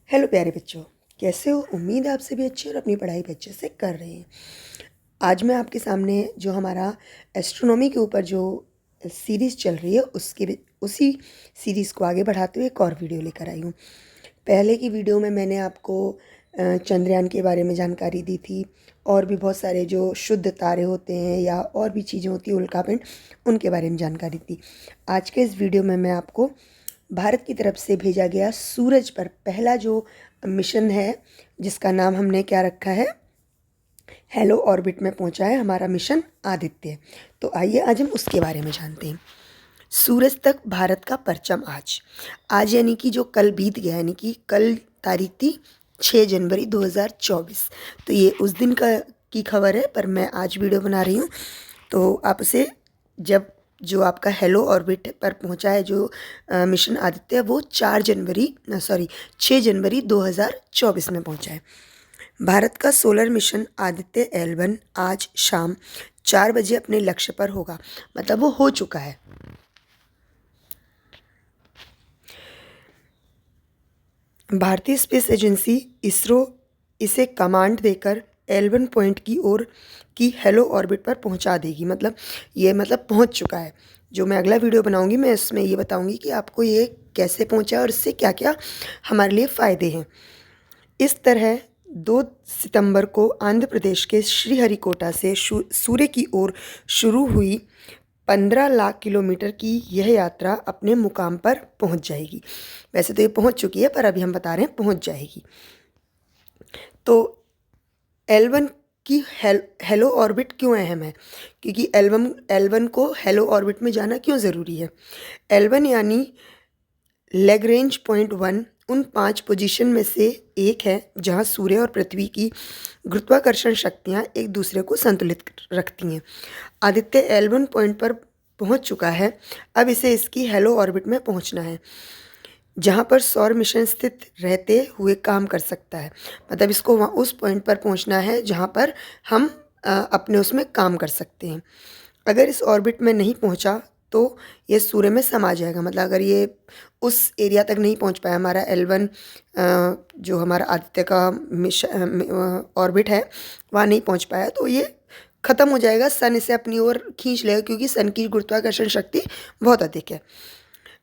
Hello प्यारे बच्चों, कैसे हो? उम्मीद है आप सभी अच्छे और अपनी पढ़ाई भी अच्छे से कर रहे हैं। आज मैं आपके सामने जो हमारा एस्ट्रोनॉमी के ऊपर जो सीरीज़ चल रही है उसी सीरीज़ को आगे बढ़ाते हुए एक और वीडियो लेकर आई हूँ। पहले की वीडियो में मैंने आपको चंद्रयान के बारे में जानकारी दी थी और भी बहुत सारे जो शुद्ध तारे होते हैं या और भी चीज़ें होती हैं उल्कापिंड, उनके बारे में जानकारी दी। आज के इस वीडियो में मैं आपको भारत की तरफ से भेजा गया सूरज पर पहला जो मिशन है, जिसका नाम हमने क्या रखा है, हेलो ऑर्बिट में पहुंचा है हमारा मिशन आदित्य। तो आइए आज हम उसके बारे में जानते हैं। सूरज तक भारत का परचम आज आज यानी कि जो कल बीत गया, यानी कि कल तारीख थी 6 जनवरी 2024। तो ये उस दिन का की खबर है, पर मैं आज वीडियो बना रही हूँ। तो आप उसे जब जो आपका हेलो ऑर्बिट पर पहुंचा है जो मिशन आदित्य, वो 6 जनवरी 2024 में पहुंचा है। भारत का सोलर मिशन आदित्य L1 आज शाम 4 बजे अपने लक्ष्य पर होगा, मतलब वो हो चुका है। भारतीय स्पेस एजेंसी इसरो इसे कमांड देकर L1 पॉइंट की ओर की हेलो ऑर्बिट पर पहुंचा देगी, मतलब ये पहुंच चुका है। जो मैं अगला वीडियो बनाऊंगी मैं इसमें ये बताऊंगी कि आपको ये कैसे पहुंचा और इससे क्या क्या हमारे लिए फ़ायदे हैं। इस तरह 2 सितंबर को आंध्र प्रदेश के श्रीहरिकोटा से सूर्य की ओर शुरू हुई 15 लाख किलोमीटर की यह यात्रा अपने मुकाम पर पहुंच जाएगी। वैसे तो ये पहुंच चुकी है, पर अभी हम बता रहे हैं पहुंच जाएगी। तो L1 की हेलो ऑर्बिट क्यों अहम है? क्योंकि L1 को हेलो ऑर्बिट में जाना क्यों ज़रूरी है? L1 यानी लैग्रेंज पॉइंट 1 उन 5 पोजीशन में से एक है जहां सूर्य और पृथ्वी की गुरुत्वाकर्षण शक्तियां एक दूसरे को संतुलित रखती हैं। आदित्य L1 पॉइंट पर पहुंच चुका है। अब इसे इसकी हेलो ऑर्बिट में पहुंचना है, जहाँ पर सौर मिशन स्थित रहते हुए काम कर सकता है। मतलब इसको वहाँ उस पॉइंट पर पहुँचना है जहाँ पर हम अपने उसमें काम कर सकते हैं। अगर इस ऑर्बिट में नहीं पहुँचा तो ये सूर्य में समा जाएगा। मतलब अगर ये उस एरिया तक नहीं पहुँच पाया, हमारा L1 जो हमारा आदित्य का मिशन ऑर्बिट है वहाँ नहीं पहुँच पाया, तो ये ख़त्म हो जाएगा। सन इसे अपनी ओर खींच लेगा, क्योंकि सन की गुरुत्वाकर्षण शक्ति बहुत अधिक है।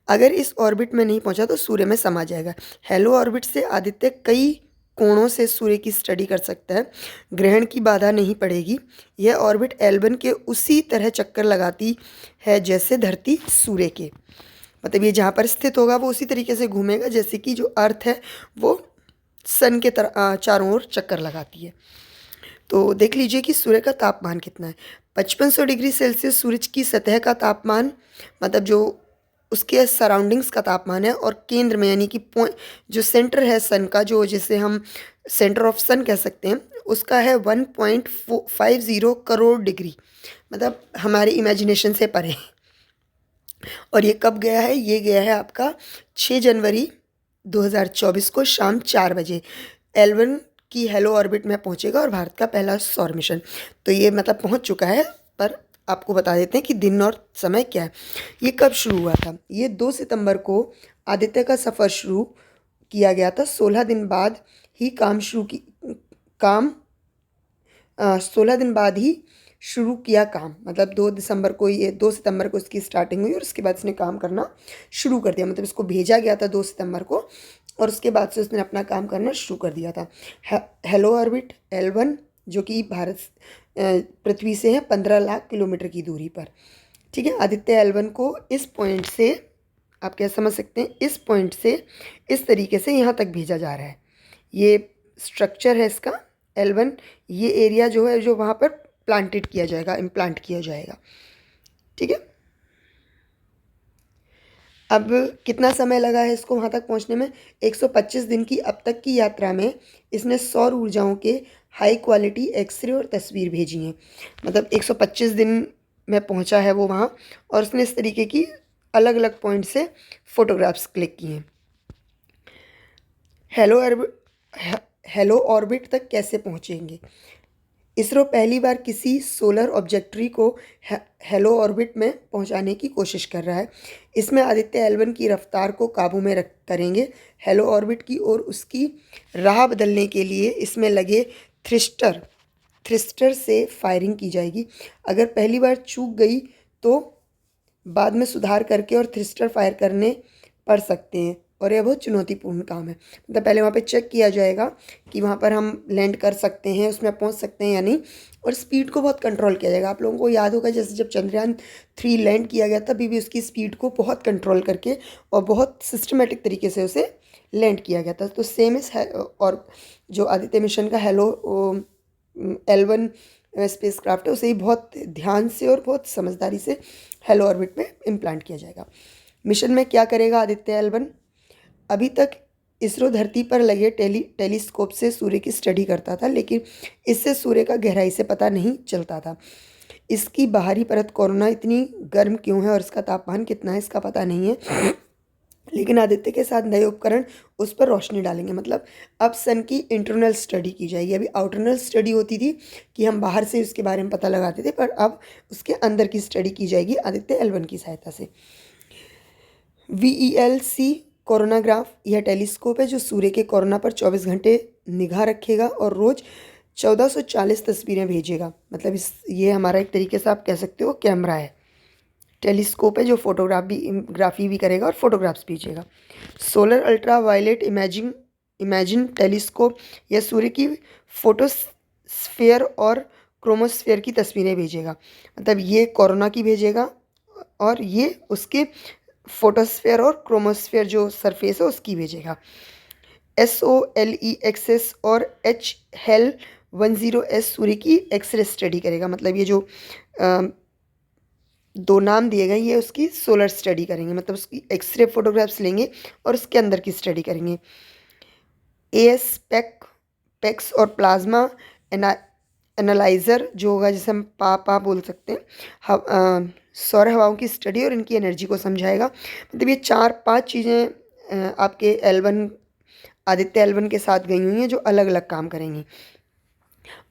अगर इस ऑर्बिट में नहीं पहुंचा तो सूर्य में समा जाएगा। हेलो ऑर्बिट से आदित्य कई कोणों से सूर्य की स्टडी कर सकता है। ग्रहण की बाधा नहीं पड़ेगी। यह ऑर्बिट L1 के उसी तरह चक्कर लगाती है जैसे धरती सूर्य के, मतलब ये जहाँ पर स्थित होगा वो उसी तरीके से घूमेगा जैसे कि जो अर्थ है वो सन के तरह चारों ओर चक्कर लगाती है। तो देख लीजिए कि सूर्य का तापमान कितना है। 5500 डिग्री सेल्सियस सूरज की सतह का तापमान, मतलब जो उसके सराउंडिंग्स का तापमान है, और केंद्र में यानी कि पॉइंट जो सेंटर है सन का, जो जिसे हम सेंटर ऑफ सन कह सकते हैं, उसका है 1.50 करोड़ डिग्री, मतलब हमारी इमेजिनेशन से परे। और ये कब गया है? ये गया है आपका 6 जनवरी 2024 को शाम 4 बजे L1 की हेलो ऑर्बिट में पहुंचेगा और भारत का पहला सौर मिशन। तो ये पहुंच चुका है, पर आपको बता देते हैं कि दिन और समय क्या है। ये कब शुरू हुआ था? ये 2 सितंबर को आदित्य का सफ़र शुरू किया गया था। 16 दिन बाद ही काम 16 दिन बाद ही शुरू किया काम, मतलब 2 सितंबर को इसकी स्टार्टिंग हुई और उसके बाद इसने काम करना शुरू कर दिया। मतलब इसको भेजा गया था 2 सितंबर को और उसके बाद से उसने अपना काम करना शुरू कर दिया था। हेलो ऑर्बिट L1 जो कि भारत पृथ्वी से है 15 लाख किलोमीटर की दूरी पर। ठीक है, आदित्य L1 को इस पॉइंट से, आप क्या समझ सकते हैं, इस पॉइंट से इस तरीके से यहाँ तक भेजा जा रहा है। ये स्ट्रक्चर है इसका L1। ये एरिया जो है जो वहाँ पर प्लांटेड किया जाएगा, इम्प्लांट किया जाएगा। ठीक है, अब कितना समय लगा है इसको वहाँ तक पहुँचने में? 125 दिन की अब तक की यात्रा में इसने सौर ऊर्जाओं के हाई क्वालिटी एक्सरे और तस्वीर भेजी हैं। मतलब 125 दिन में पहुँचा है वो वहाँ, और उसने इस तरीके की अलग अलग पॉइंट से फ़ोटोग्राफ्स क्लिक किए हैं। हेलो ऑर्बिट तक कैसे पहुँचेंगे? इसरो पहली बार किसी सोलर ऑब्जेक्ट्री को हेलो ऑर्बिट में पहुंचाने की कोशिश कर रहा है। इसमें आदित्य L1 की रफ्तार को काबू में रख करेंगे हेलो ऑर्बिट की और उसकी राह बदलने के लिए इसमें लगे थ्रस्टर से फायरिंग की जाएगी। अगर पहली बार चूक गई तो बाद में सुधार करके और थ्रस्टर फायर करने पड़ सकते हैं और यह बहुत चुनौतीपूर्ण काम है। मतलब पहले वहाँ पे चेक किया जाएगा कि वहाँ पर हम लैंड कर सकते हैं, उसमें पहुँच सकते हैं या नहीं, और स्पीड को बहुत कंट्रोल किया जाएगा। आप लोगों को याद होगा जैसे जब चंद्रयान 3 लैंड किया गया था, अभी भी उसकी स्पीड को बहुत कंट्रोल करके और बहुत सिस्टमेटिक तरीके से उसे लैंड किया गया था। तो सेम इस और जो आदित्य मिशन का L1 स्पेस क्राफ्ट है, उसे ही बहुत ध्यान से और बहुत समझदारी से हेलो ऑर्बिट में इम्प्लांट किया जाएगा। मिशन में क्या करेगा आदित्य L1? अभी तक इसरो धरती पर लगे टेलीस्कोप से सूर्य की स्टडी करता था, लेकिन इससे सूर्य का गहराई से पता नहीं चलता था। इसकी बाहरी परत कोरोना इतनी गर्म क्यों है और इसका तापमान कितना है, इसका पता नहीं है। लेकिन आदित्य के साथ नए उपकरण उस पर रोशनी डालेंगे। मतलब अब सन की इंटरनल स्टडी की जाएगी। अभी आउटरनल स्टडी होती थी कि हम बाहर से उसके बारे में पता लगाते थे, पर अब उसके अंदर की स्टडी की जाएगी आदित्य L1 की सहायता से। VELC कोरोनाग्राफ यह टेलीस्कोप है जो सूर्य के कोरोना पर 24 घंटे निगाह रखेगा और रोज़ 1440 तस्वीरें भेजेगा। मतलब ये हमारा एक तरीके से आप कह सकते हो कैमरा है, टेलीस्कोप है जो ग्राफी भी करेगा और फोटोग्राफ्स भेजेगा। Solar ultra violet imaging telescope यह सूर्य की फोटोस्फीयर और क्रोमोस्फीयर की तस्वीरें भेजेगा। मतलब ये कोरोना की भेजेगा और ये उसके फोटोस्फीयर और क्रोमोस्फीयर जो सरफेस है उसकी भेजेगा। SOLEXS और HHEL10S सूर्य की एक्सरे स्टडी करेगा। मतलब ये जो दो नाम दिए गए, ये उसकी सोलर स्टडी करेंगे, मतलब उसकी एक्सरे फोटोग्राफ्स लेंगे और उसके अंदर की स्टडी करेंगे। पेक्स और प्लाज्मा एनालाइज़र जो होगा, जिसे हम पा बोल सकते हैं, सौर हवाओं की स्टडी और इनकी एनर्जी को समझाएगा। मतलब ये 4-5 चीज़ें आपके आदित्य L1 के साथ गई हुई हैं जो अलग अलग काम करेंगी।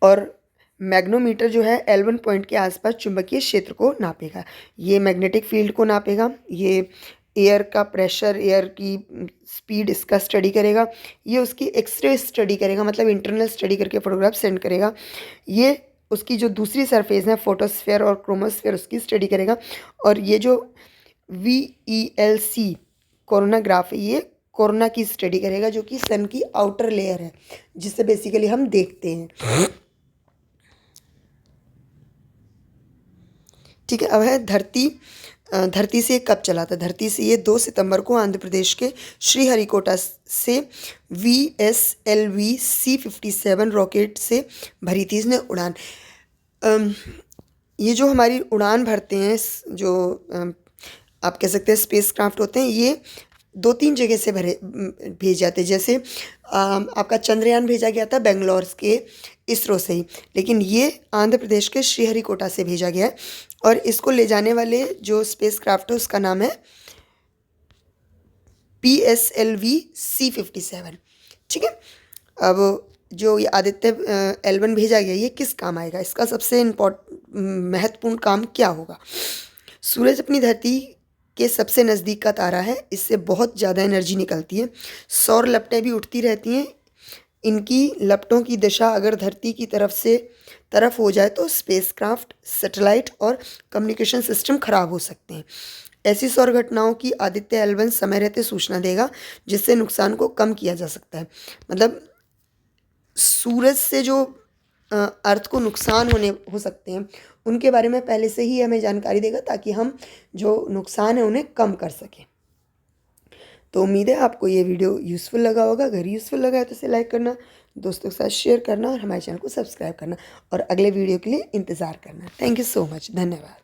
और मैग्नोमीटर जो है L1 पॉइंट के आसपास चुंबकीय क्षेत्र को नापेगा। ये मैग्नेटिक फील्ड को नापेगा, ये एयर का प्रेशर, एयर की स्पीड, इसका स्टडी करेगा। ये उसकी एक्सरे स्टडी करेगा, मतलब इंटरनल स्टडी करके फोटोग्राफ सेंड करेगा। ये उसकी जो दूसरी सरफेस है फोटोस्फीयर और क्रोमोस्फीयर, उसकी स्टडी करेगा। और ये जो VELC कोरोनाग्राफ है, ये कोरोना की स्टडी करेगा जो कि सन की आउटर लेयर है जिससे बेसिकली हम देखते हैं। ठीक है। अब है धरती से कब चला था? धरती से ये 2 सितंबर को आंध्र प्रदेश के श्रीहरिकोटा से VSLV C-57 रॉकेट से भरी थी इसने उड़ान। ये जो हमारी उड़ान भरते हैं, जो आप कह सकते हैं स्पेस क्राफ्ट होते हैं, ये 2-3 जगह से भेज जाते हैं। जैसे आपका चंद्रयान भेजा गया था बेंगलोर के इसरो से ही, लेकिन ये आंध्र प्रदेश के श्रीहरिकोटा से भेजा गया है। और इसको ले जाने वाले जो स्पेस क्राफ्ट है उसका नाम है PSLV C-57। ठीक है। अब जो ये आदित्य L1 भेजा गया, ये किस काम आएगा? इसका सबसे महत्वपूर्ण काम क्या होगा? सूरज अपनी धरती के सबसे नज़दीक का तारा है, इससे बहुत ज़्यादा एनर्जी निकलती है। सौर लपटें भी उठती रहती हैं। इनकी लपटों की दिशा अगर धरती की तरफ हो जाए तो स्पेसक्राफ्ट, सैटेलाइट और कम्युनिकेशन सिस्टम खराब हो सकते हैं। ऐसी सौर घटनाओं की आदित्य L1 समय रहते सूचना देगा, जिससे नुकसान को कम किया जा सकता है। मतलब सूरज से जो अर्थ को नुकसान हो सकते हैं, उनके बारे में पहले से ही हमें जानकारी देगा ताकि हम जो नुकसान है उन्हें कम कर सकें। तो उम्मीद है आपको ये वीडियो यूज़फुल लगा होगा। अगर यूज़फुल लगा है तो इसे लाइक करना, दोस्तों के साथ शेयर करना और हमारे चैनल को सब्सक्राइब करना और अगले वीडियो के लिए इंतज़ार करना। Thank you so much. धन्यवाद।